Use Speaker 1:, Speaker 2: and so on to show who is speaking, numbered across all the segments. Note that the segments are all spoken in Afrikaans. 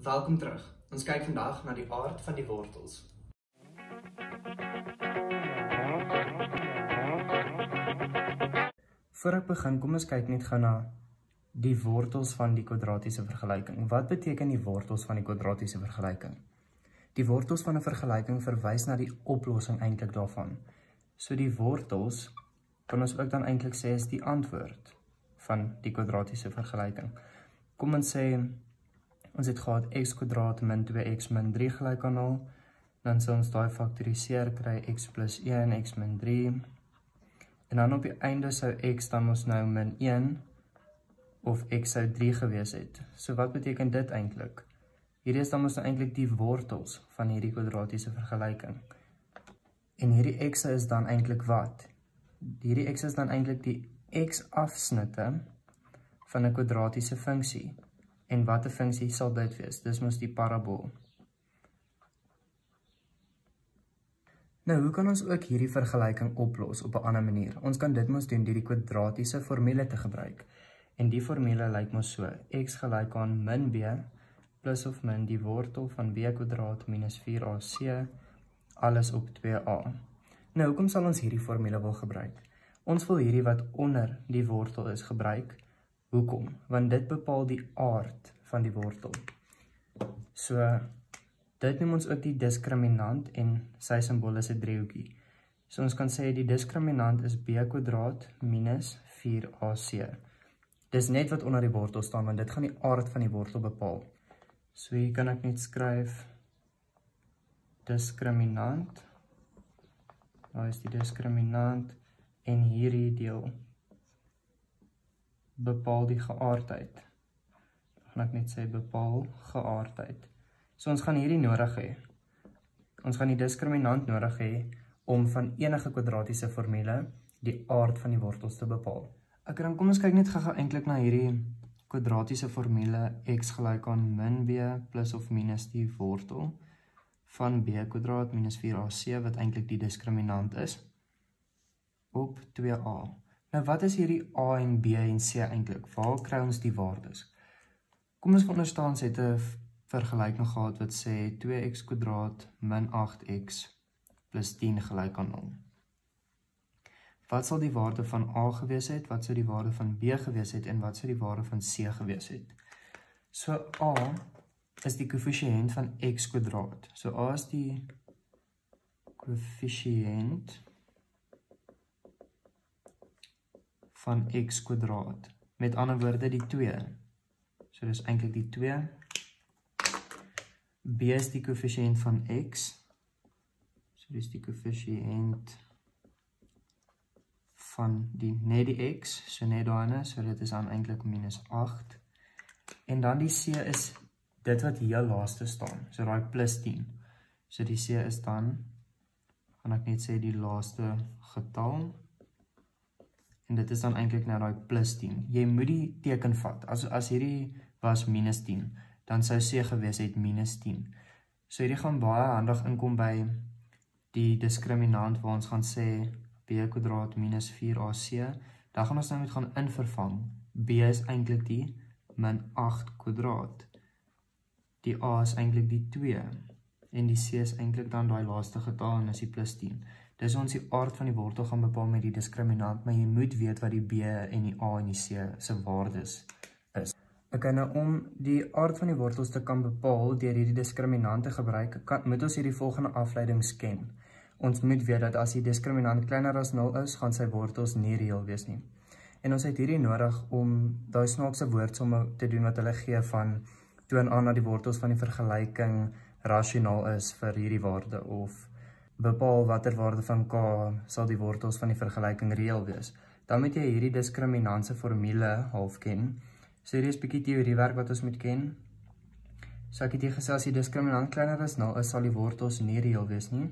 Speaker 1: welkom terug. Ons kyk vandag na die aard van die wortels. Voor ek begin, kom ons kyk net gou na die wortels van die kwadratiese vergelyking. Wat beteken die wortels van die kwadratiese vergelyking? Die wortels van 'n vergelyking verwys na die oplossing eintlik daarvan. So die wortels kan ons ook dan eintlik sê is die antwoord van die kwadratiese vergelyking. Kom ons sê, ons het gehad x kwadraat min 2x min 3 gelyk aan 0, dan sal ons daai faktoriseer kry x plus 1, x min 3, en dan op die einde sou x dan ons nou min 1, of x sou 3 gewees het. So wat beteken dit eintlik? Hierdie is dan ons nou eintlik die wortels van hierdie kwadratiese vergelyking. En hierdie x is dan eintlik wat? Hierdie x is dan eintlik die x-afsnitte van 'n kwadratiese funksie. En watter funksie sal dit wees? Dis mos die parabool. Nou, hoe kan ons ook hierdie vergelyking oplos op 'n ander manier? Ons kan dit mos doen deur die kwadratiese formule te gebruik. En die formule lyk mos so: x gelyk aan min b plus of min die wortel van b kwadraat minus 4ac alles op 2a. Nou, hoekom sal ons hierdie formule wil gebruik? Ons wil hierdie wat onder die wortel is gebruik. Hoekom? Want dit bepaal die aard van die wortel. So, dit noem ons ook die diskriminant en sy simbool is 'n driehoekie. So ons kan sê die diskriminant is b kwadraat minus 4ac. Dis net wat onder die wortel staan, want dit gaan die aard van die wortel bepaal. So hier kan ek net skryf diskriminant. Daar is die diskriminant en hierdie deel bepaal die geaardheid. Dan gaan ek net sê bepaal geaardheid. So ons gaan hierdie nodig hê. Ons gaan die diskriminant nodig hê om van enige kwadratiese formule die aard van die wortels te bepaal. Ok, dan kom ons kyk net gou eintlik na hierdie kwadratiese formule x gelyk aan min b plus of minus die wortel van b kwadraat minus 4ac wat eintlik die diskriminant is op 2a. Nou wat is hierdie a en b en c eintlik? Waar kry ons die waardes? Kom ons veronderstel ons het 'n vergelyking gehad wat sê 2x kwadraat min 8x plus 10 gelyk aan 0. Wat sal die waarde van a gewees het? Wat sou die waarde van b gewees het? En wat sou die waarde van c gewees het? So a is die koëffisiënt van x kwadraat. So a is die koëffisiënt van x kwadraat. Met ander woorde die 2. So dis eintlik die 2. B is die koëffisiënt van x. So dis die koëffisiënt van net die x. So net daarin, so dit is dan eintlik minus 8. En dan die c is dit wat heel laaste staan. So daai plus 10. So die c is dan, gaan ek net sê die laaste getal. En dit is dan eintlik nou daai plus 10. Jy moet die teken vat. As hierdie was minus 10, dan sou c gewees het minus 10. So hierdie gaan baie handig inkom by die diskriminant waar ons gaan sê b kwadraat minus 4ac. Dan gaan ons nou met gaan invervang. B is eintlik die min 8 kwadraat. Die a is eintlik die 2. En die c is eintlik dan daai laaste getal en is die plus 10. Dis ons die aard van die wortel gaan bepaal met die diskriminant, maar jy moet weet wat die b en die a en die c se waardes is. Ok, nou om die aard van die wortels te kan bepaal deur hierdie diskriminant te gebruik, moet ons hierdie volgende afleidings ken. Ons moet weet dat as die diskriminant kleiner as 0 is, gaan sy wortels nie reël wees nie. En ons het hierdie nodig om daai snaakse woordsomme te doen wat hulle gee van toon aan dat die wortels van die vergelyking rasionaal is vir hierdie waarde of bepaal watter waarde van k sal die wortels van die vergelyking reël wees. Dan moet jy hierdie diskriminantse formule half ken. So hierdie is 'n bietjie teoriewerk wat ons moet ken. So ek het hier gesê as die diskriminant kleiner as 0 is, sal die wortels nie reël wees nie.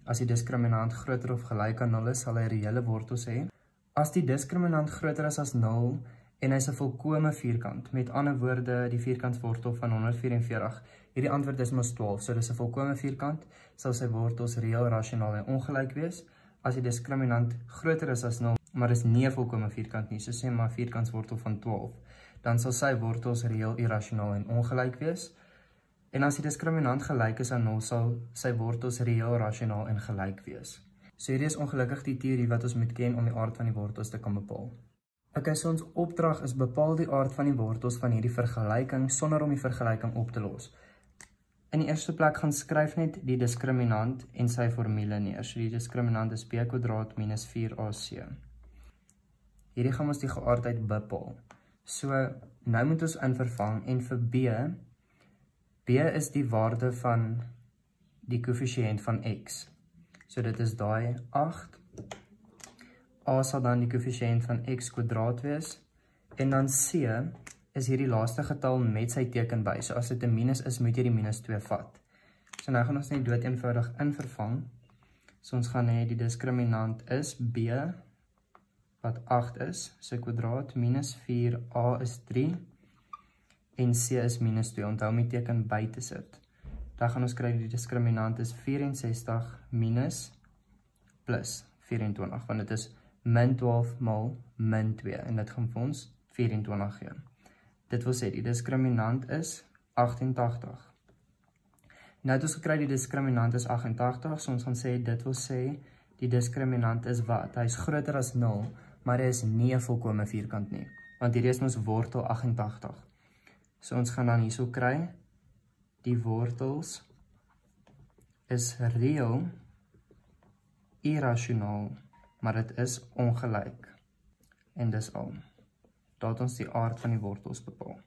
Speaker 1: As die diskriminant groter of gelyk aan 0 is, sal hy reële wortels hê. As die diskriminant groter is as 0 en hy is 'n volkome vierkant, met ander woorde die vierkantswortel van 144, hierdie antwoord is mos 12, so dis 'n volkome vierkant, sal sy wortels reël, rasionaal en ongelyk wees. As die diskriminant groter is as 0, maar is nie 'n volkome vierkant nie, so sê maar vierkantswortel van 12, dan sal sy wortels reël, irrasionaal en ongelyk wees. En as die diskriminant gelyk is aan 0, sal sy wortels reëel, rasionaal en gelyk wees. So hierdie is ongelukkig die teorie wat ons moet ken om die aard van die wortels te kan bepaal. Okay, so ons opdrag is bepaal die aard van die wortels van hierdie vergelyking sonder om die vergelyking op te los. In die eerste plek gaan skryf net die diskriminant en sy formule neer. So die diskriminant is b² minus 4ac. Hierdie gaan ons die geaardheid bepaal. So nou moet ons invervang en vir B is die waarde van die koëffisiënt van x. So dit is daai 8. A sal dan die koëffisiënt van x² wees. En dan C is hierdie laaste getal met sy teken by. So as dit 'n minus is, moet jy die minus 2 vat. So nou gaan ons net dood eenvoudig invervang. So ons gaan hê die diskriminant is B, wat 8 is, sy kwadraat, minus 4a is 3, en C is minus 2. Onthou om die teken by te sit. Dan gaan ons kry die diskriminant is 64 minus plus 24, want dit is min 12 mal min 2, en dit gaan vir ons 24 gee. Dit wil sê, die diskriminant is 88. Nou het ons gekry die diskriminant is 88, so ons gaan sê, dit wil sê, die diskriminant is wat? Hy is groter as 0, maar hy is nie 'n volkome vierkant nie, want hierdie is ons wortel 88. So ons gaan dan hierso kry, die wortels is reëel, irrasionaal, maar dit is ongelyk. En dis al. Daar het ons die aard van die wortels bepaal,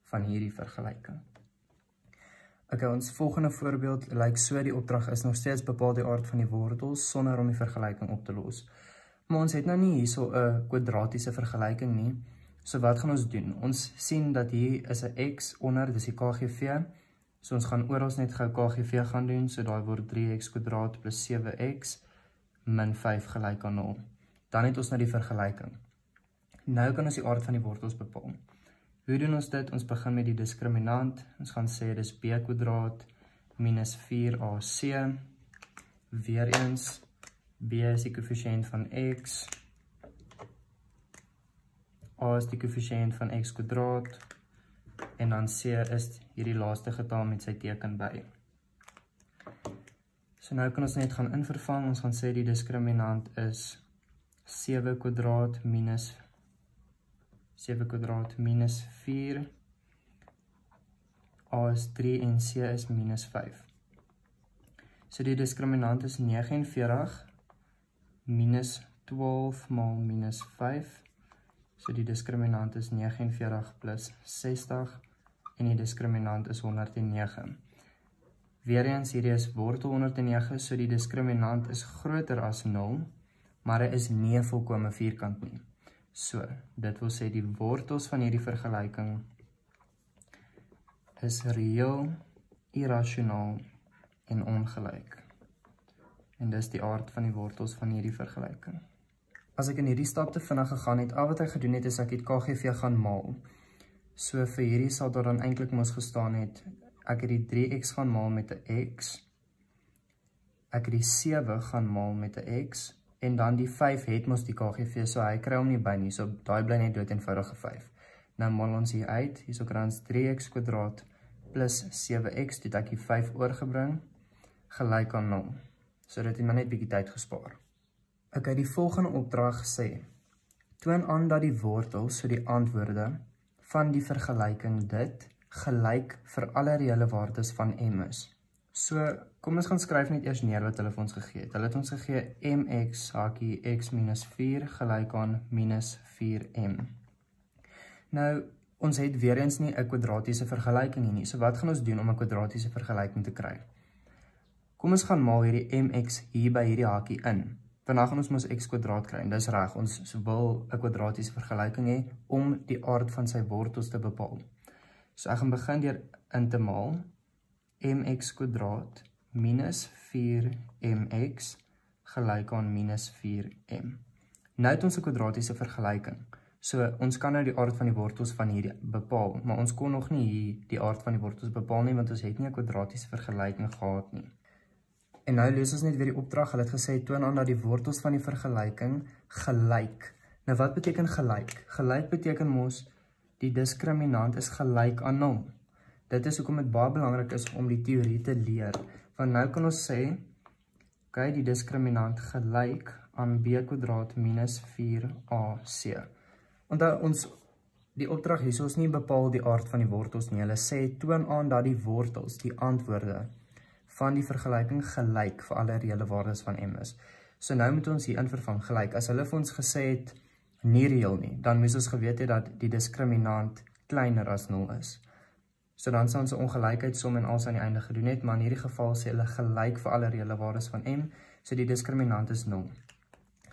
Speaker 1: van hierdie vergelyking. Okay, ons volgende voorbeeld lyk so, die opdrag is nog steeds bepaal die aard van die wortels, sonder om die vergelyking op te los. Maar ons het nou nie hierso 'n kwadratiese vergelyking nie, so wat gaan ons doen? Ons sien dat hier is 'n x onder, dis die KGV, so ons gaan oral net gou KGV gaan doen, so daai word 3x² plus 7x min 5 gelyk aan 0. Dan het ons nou die vergelyking. Nou kan ons die aard van die wortels bepaal. Hoe doen ons dit? Ons begin met die diskriminant. Ons gaan sê dis b² minus 4ac. Weereens, b is die koëffisiënt van x. A is die koëffisiënt van x². En dan c is hierdie laaste getal met sy teken by. So nou kan ons net gaan invervang. Ons gaan sê die diskriminant is 7² minus 4. A is 3 en C is minus 5. So die diskriminant is 49 minus 12 mal minus 5. So die diskriminant is 49 plus 60 en die diskriminant is 109. Weereens, hierdie is wortel 109, so die diskriminant is groter as 0, maar hy is nie 'n volkome vierkant nie. So, dit wil sê die wortels van hierdie vergelyking is reëel, irrasionaal en ongelyk. En dis die aard van die wortels van hierdie vergelyking. As ek in hierdie stap te vinnig gegaan het, al wat ek gedoen het is ek het KGV gaan maal. So vir hierdie sal daar dan eintlik mos gestaan het, ek het die 3x gaan maal met 'n x, ek het die 7 gaan maal met 'n x, en dan die 5 het mos die KGV, so hy kry hom nie by nie, so daai bly net dood eenvoudige 5. Nou maal ons hier uit, hierso kry ons 3x² plus 7x, dit ek die 5 oorgebring, gelyk aan 0. So dit het maar net bietjie tyd gespaar. Okay, die volgende opdrag sê, toon aan dat die wortels, so die antwoorde, van die vergelyking dit, gelyk vir alle reële waardes van m is. So, kom ons gaan skryf net eers neer wat hulle vir ons gegee het. Hulle het ons gegee mx, hakie x minus 4, gelyk aan minus 4m. Nou, ons het weer eens nie 'n kwadratiese vergelyking nie, so wat gaan ons doen om 'n kwadratiese vergelyking te kry? Kom ons gaan maal hierdie mx hier by hierdie hakie in. Vandag gaan ons mos x² kry, en dis reg, ons wil 'n kwadratiese vergelyking hê om die aard van sy wortels te bepaal. So ek gaan begin deur in te maal mx² minus 4mx gelyk aan minus 4m. Nou het ons 'n kwadratiese vergelyking. So ons kan nou die aard van die wortels van hierdie bepaal, maar ons kon nog nie hier die aard van die wortels bepaal nie, want ons het nie 'n kwadratiese vergelyking gehad nie. En nou lees ons net weer die opdrag. Hulle het gesê, toon aan dat die wortels van die vergelyking gelyk. Nou wat beteken gelyk? Gelyk beteken mos, die diskriminant is gelyk aan 0. Dit is hoekom dit baie belangrik is om die teorie te leer. Want nou kan ons sê, okay, die diskriminant gelyk aan b kwadraat minus 4ac. Onthou die opdrag hier is nie bepaal die aard van die wortels nie. Hulle sê toon aan dat die wortels, die antwoorde van die vergelyking gelyk vir alle reële waardes van m is. So nou moet ons hier in vervang gelyk. As hulle vir ons gesê het nie reël nie, dan moes ons geweet het dat die diskriminant kleiner as 0 is. So dan sal ons 'n ongelykheidssom en alles aan die einde gedoen het, maar in hierdie geval sê hulle gelyk vir alle reële waardes van m, so die diskriminant is 0.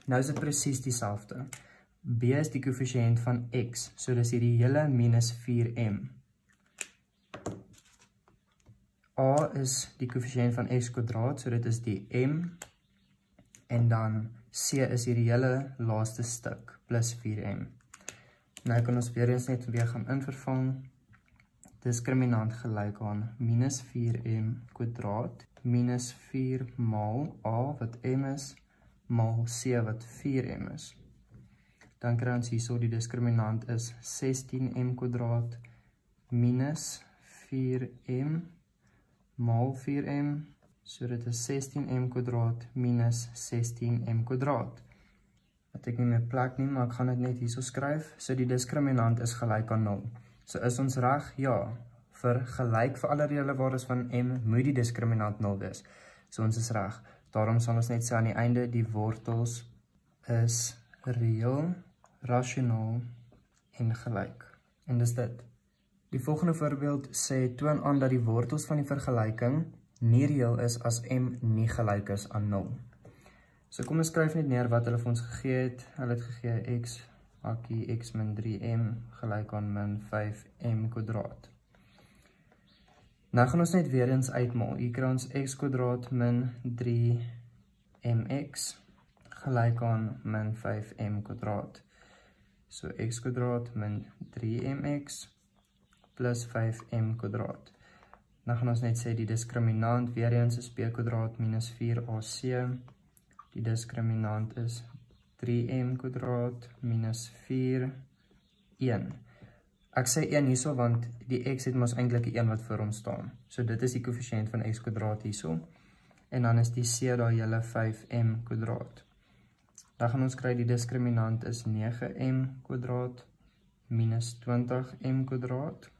Speaker 1: Nou is dit presies dieselfde. B is die koëffisiënt van x, so dis hierdie hele minus 4m. A is die koëffisiënt van x kwadraat, so dit is die m, en dan c is hierdie hele laaste stuk, plus 4m. Nou kan ons weer eens net gaan invervang. Diskriminant gelyk aan minus 4m kwadraat, minus 4 maal a wat m is, maal c wat 4m is. Dan kry ons hierso die diskriminant is 16m kwadraat, minus 4m, maal 4m, so dit is 16m kwadraat, minus 16m kwadraat. Wat ek nie meer plek nie, maar ek gaan dit net hierso skryf, so die diskriminant is gelyk aan 0. So is ons reg? Ja, vir gelyk vir alle reële waardes van m moet die diskriminant 0 wees. So ons is reg. Daarom sal ons net sê aan die einde die wortels is reëel, rasionaal en gelyk. En dis dit. Die volgende voorbeeld sê toon aan dat die wortels van die vergelyking nie reëel is as m nie gelyk is aan 0. So kom ons skryf net neer wat hulle vir ons gegee het. Hulle het gegee x hakkie x min 3m gelyk aan min 5m kwadraat. Nou gaan ons net weer eens uitmaal. Hier kry ons x kwadraat min 3mx gelyk aan min 5m kwadraat. So x kwadraat min 3mx plus 5m kwadraat. Nou gaan ons net sê die diskriminant weer eens is b kwadraat minus 4ac. Die diskriminant is 3m kwadraat minus 4, 1. Ek sê 1 hierso want die x het mos eintlik 'n 1 wat voor hom staan. So dit is die koëffisiënt van x kwadraat hierso. En dan is die c daai hele 5m kwadraat. Dan gaan ons kry die diskriminant is 9m kwadraat minus 20m kwadraat.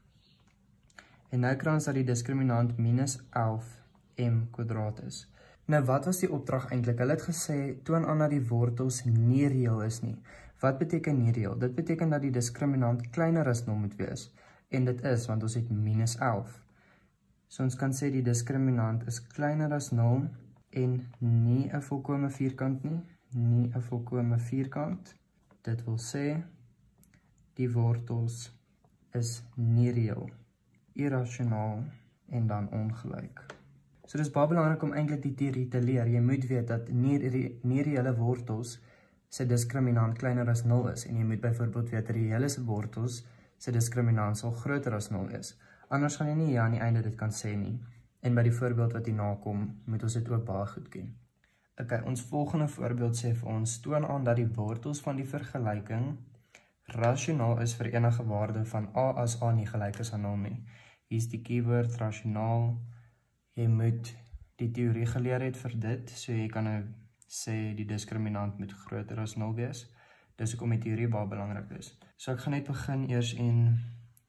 Speaker 1: En nou kry ons dat die diskriminant minus 11m kwadraat is. Nou wat was die opdrag eintlik? Hulle het gesê toon aan dat die wortels nie reëel is nie. Wat beteken nie reëel? Dit beteken dat die diskriminant kleiner as 0 moet wees. En dit is, want ons het minus 11. So ons kan sê die diskriminant is kleiner as 0 en nie 'n volkome vierkant nie. Nie 'n volkome vierkant. Dit wil sê die wortels is nie reëel, irrasionaal en dan ongelyk. So dis baie belangrik om eintlik die teorie te leer. Jy moet weet dat nie reële wortels se diskriminant kleiner as 0 is en jy moet byvoorbeeld weet dat reële wortels se diskriminant sal groter as 0 is. Anders gaan jy nie aan die einde dit kan sê nie. En by die voorbeeld wat hierna kom, moet ons dit ook baie goed ken. Okay, ons volgende voorbeeld sê vir ons toon aan dat die wortels van die vergelyking rasionaal is vir enige waarde van a as a nie gelyk is aan 0 nie. Hier is die keyword rasionaal. Jy moet die teorie geleer het vir dit, so jy kan nou sê die diskriminant moet groter as 0 wees. Dis hoekom die teorie baie belangrik is. So ek gaan net begin eers en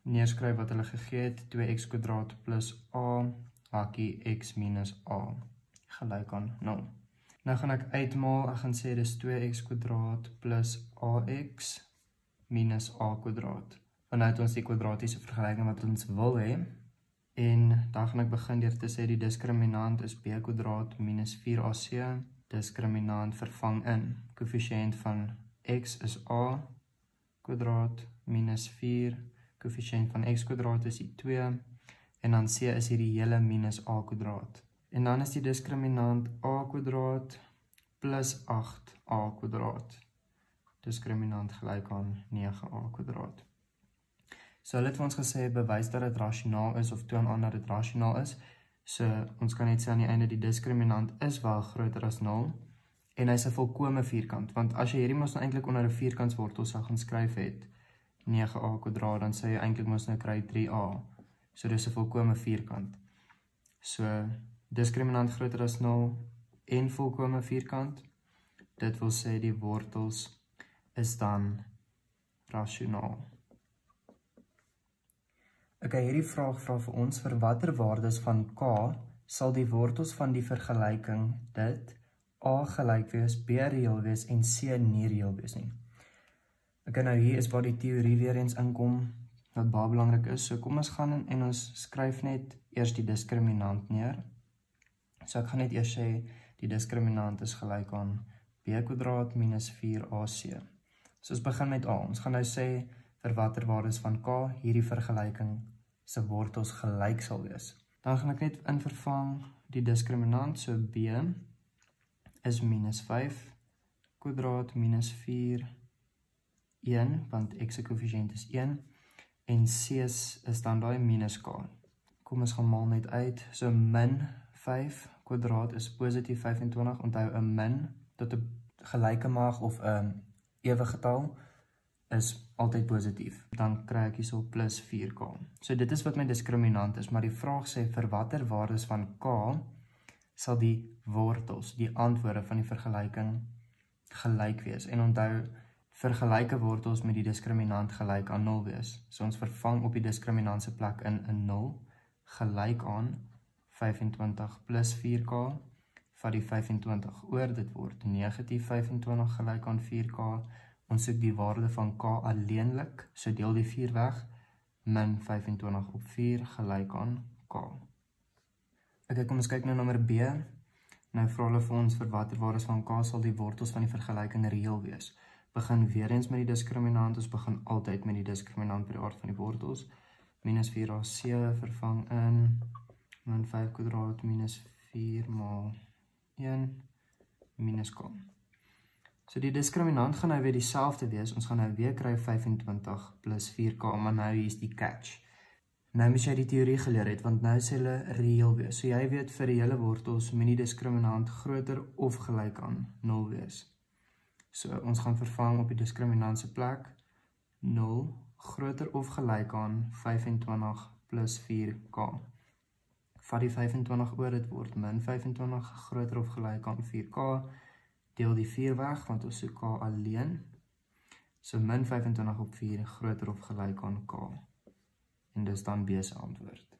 Speaker 1: neerskryf wat hulle gegee het, 2x kwadraat plus a hakkie x minus a gelyk aan 0. Nou gaan ek uitmaal, ek gaan sê dis 2x kwadraat plus ax minus a kwadraat. Vanuit ons die kwadratiese vergelyking wat ons wil hê. En dan gaan ek begin deur te sê die diskriminant is b kwadraat minus 4ac. Diskriminant vervang in. Koëffisiënt van x is a kwadraat minus 4. Koëffisiënt van x kwadraat is die 2. En dan c is hier die hele minus a kwadraat. En dan is die diskriminant a kwadraat plus 8a kwadraat. Diskriminant gelyk aan 9a kwadraat. So hulle het vir ons gesê, bewys dat dit rasionaal is of toon aan dat dit rasionaal is. So ons kan net sê aan die einde die diskriminant is wel groter as 0 en hy's 'n volkome vierkant, want as jy hierdie mos nou eintlik onder 'n vierkantswortel sou gaan skryf het 9a kwadraat, dan sê jy eintlik mos nou kry 3a. So dis 'n volkome vierkant. So diskriminant groter as 0 en volkome vierkant. Dit wil sê die wortels is dan rasionaal. Hierdie vraag vra vir ons vir watter waardes van k sal die wortels van die vergelyking dit a gelyk wees, b reël wees en c nie reël wees nie. Nou hier is waar die teorie weer eens inkom wat baie belangrik is. So kom ons gaan en ons skryf net eers die diskriminant neer. So ek gaan net eers sê die diskriminant is gelyk aan b² minus 4ac. So ons begin met a. Ons gaan nou sê vir watter waardes van k hierdie vergelyking se wortels gelyk sal wees. Dan gaan ek net invervang die diskriminant, so b is minus 5² minus 4, 1, want x se koëffisiënt is 1, en c is dan daai minus k. Kom ons gaan maal net uit, so min 5² is positief 25, onthou 'n min tot 'n gelyke mag of 'n ewige getal is altyd positief. Dan kry ek hierso plus 4k. So dit is wat my diskriminant is, maar die vraag sê vir watter waardes van k sal die wortels, die antwoorde van die vergelyking gelyk wees. En onthou, vergelyke wortels met die diskriminant gelyk aan 0 wees. So ons vervang op die diskriminant se plek in 'n 0 gelyk aan 25 plus 4k, vat die 25 oor, dit word negatief 25 gelyk aan 4k. Ons soek die waarde van k alleenlik, so deel die 4 weg, min 25 op 4 gelyk aan k. Kom ons kyk nou nommer B. Nou vra hulle vir ons vir watter waardes van k sal die wortels van die vergelyking reël wees. Begin weer eens met die diskriminant, ons begin altyd met die diskriminant by die aard van die wortels. Minus 4ac vervang in min 5² minus 4 maal 1 minus k. So die diskriminant gaan nou weer dieselfde wees, ons gaan nou weer kry 25 plus 4k, maar nou hier is die catch. Nou moet jy die teorie geleer het, want nou sê hulle reël wees. So jy weet vir die hele wortels moet die diskriminant groter of gelyk aan 0 wees. So ons gaan vervang op die diskriminant se plek, 0 groter of gelyk aan 25 plus 4k. Vat die 25 oor, dit word min 25 groter of gelyk aan 4k, deel die 4 weg, want ons soek k alleen. So min 25 op 4 groter of gelyk aan k. En dis dan B se antwoord.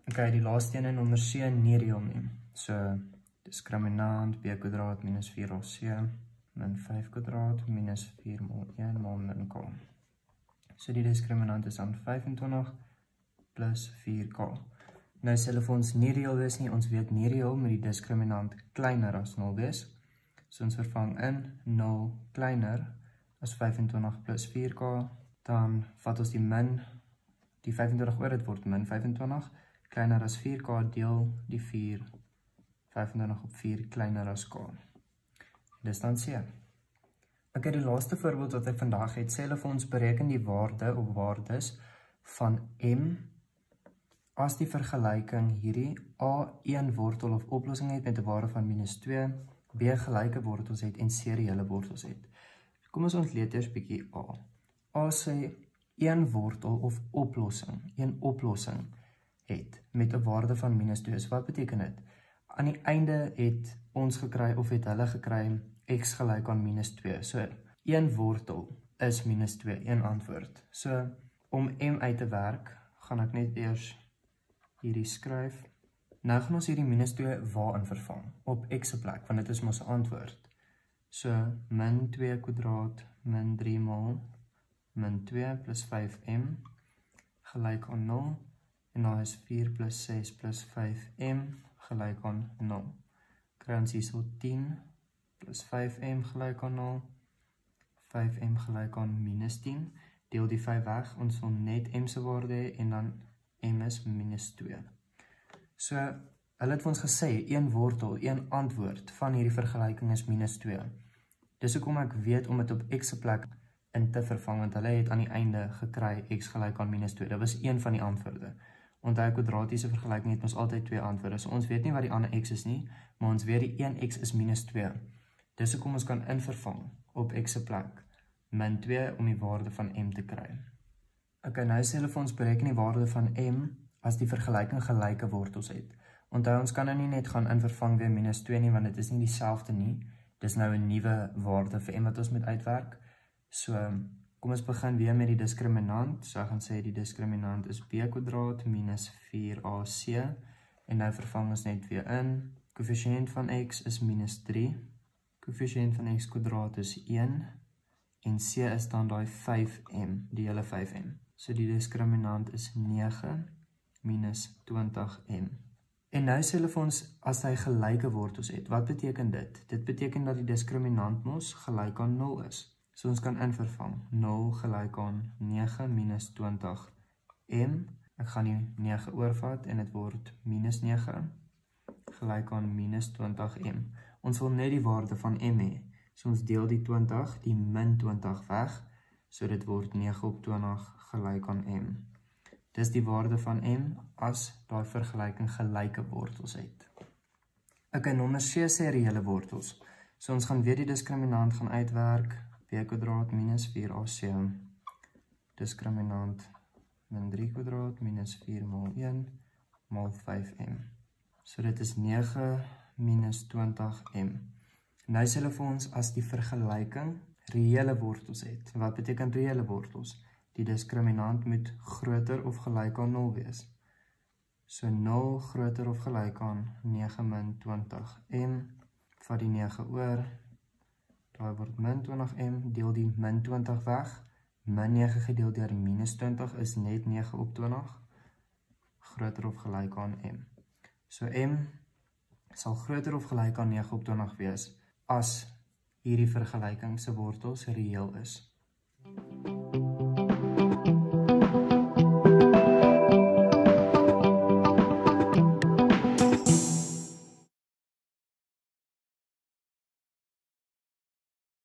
Speaker 1: Die laaste een in nommer C nie reël nie. So diskriminant b² minus 4ac min 5² minus 4 maal 1 maal min k. So die diskriminant is dan 25 plus 4k. Nou sê hulle vir ons nie reël wees nie, ons weet nie reël met die diskriminant kleiner as 0 wees. So ons vervang in 0 kleiner as 25 plus 4k, dan vat ons die min, die 25 oor, dit word min 25, kleiner as 4k, deel die 4, 25 op 4, kleiner as k. Dis dan C. Die laaste voorbeeld wat ek vandag het, sê hulle vir ons bereken die waarde of waardes van m as die vergelyking hierdie a 1 wortel of oplossing het met 'n waarde van minus 2, b gelyke wortels het en c reële wortels het. Kom ons ontleed eers bietjie a. A sê 1 wortel of oplossing, 1 oplossing het met 'n waarde van minus 2. So wat beteken dit? Aan die einde het ons gekry of het hulle gekry x gelyk aan minus 2. So 1 wortel is minus 2, 1 antwoord. So om m uit te werk, gaan ek net eers hierdie skryf. Nou gaan ons hierdie minus 2 waarin vervang? Op x se plek, want dit is ons antwoord. So min 2² min 3 maal min 2 plus 5m gelyk aan 0. En dan is 4 plus 6 plus 5m gelyk aan 0. Kry ons hierso 10 plus 5m gelyk aan 0. 5m gelyk aan minus 10. Deel die 5 weg, ons wil net m se waarde hê en dan m is minus 2. So, hulle het vir ons gesê, 1 wortel, 1 antwoord van hierdie vergelyking is minus 2. Dis hoekom ek weet om dit op x se plek in te vervang, want hulle het aan die einde gekry x gelyk aan minus 2. Dit was 1 van die antwoorde. Onthou, kwadratiese vergelyking het ons altyd 2 antwoorde. So ons weet nie wat die ander x is nie, maar ons weet die 1x is minus 2. Dis hoekom ons kan invervang op x se plek, min 2 om die waarde van m te kry. Nou sê hulle vir ons bereken die waarde van m as die vergelyking gelyke wortels het. Onthou, ons kan nou nie net gaan invervang weer -2 nie, want dit is nie dieselfde nie. Dis nou 'n nuwe waarde vir m wat ons moet uitwerk. So, kom ons begin weer met die diskriminant. So, ek gaan sê die diskriminant is b² minus 4ac. En nou vervang ons net weer in. Koëffisiënt van x is -3. Koëffisiënt van x² is 1. En c is dan daai 5m, die hele 5m. So die diskriminant is 9 minus 20m. En nou sê hulle vir ons, as hy gelyke wortels het, wat beteken dit? Dit beteken dat die diskriminant mos gelyk aan 0 is. So ons kan invervang, 0 gelyk aan 9 minus 20m. Ek gaan die 9 oorvat en dit word minus 9 gelyk aan minus 20m. Ons wil net die waarde van m hê. So ons deel die 20, die min 20 weg, so dit word 9/20 gelyk aan m. Dis die waarde van m as daai vergelyking gelyke wortels het. Okay, nommer C sê reële wortels. So ons gaan weer die diskriminant gaan uitwerk, b² minus 4ac. Diskriminant min 3² minus 4 mal 1 mal 5m. So dit is 9 minus 20m. Nou sê hulle vir ons as die vergelyking reële wortels het. Wat beteken reële wortels? Die diskriminant moet groter of gelyk aan 0 wees. So 0 groter of gelyk aan 9 min 20m. Vat die 9 oor. Daai word min 20m. Deel die min 20 weg. Min 9 gedeel deur minus 20 is net 9/20. Groter of gelyk aan m. So m sal groter of gelyk aan 9/20 wees as hierdie vergelyking se wortels reëel is.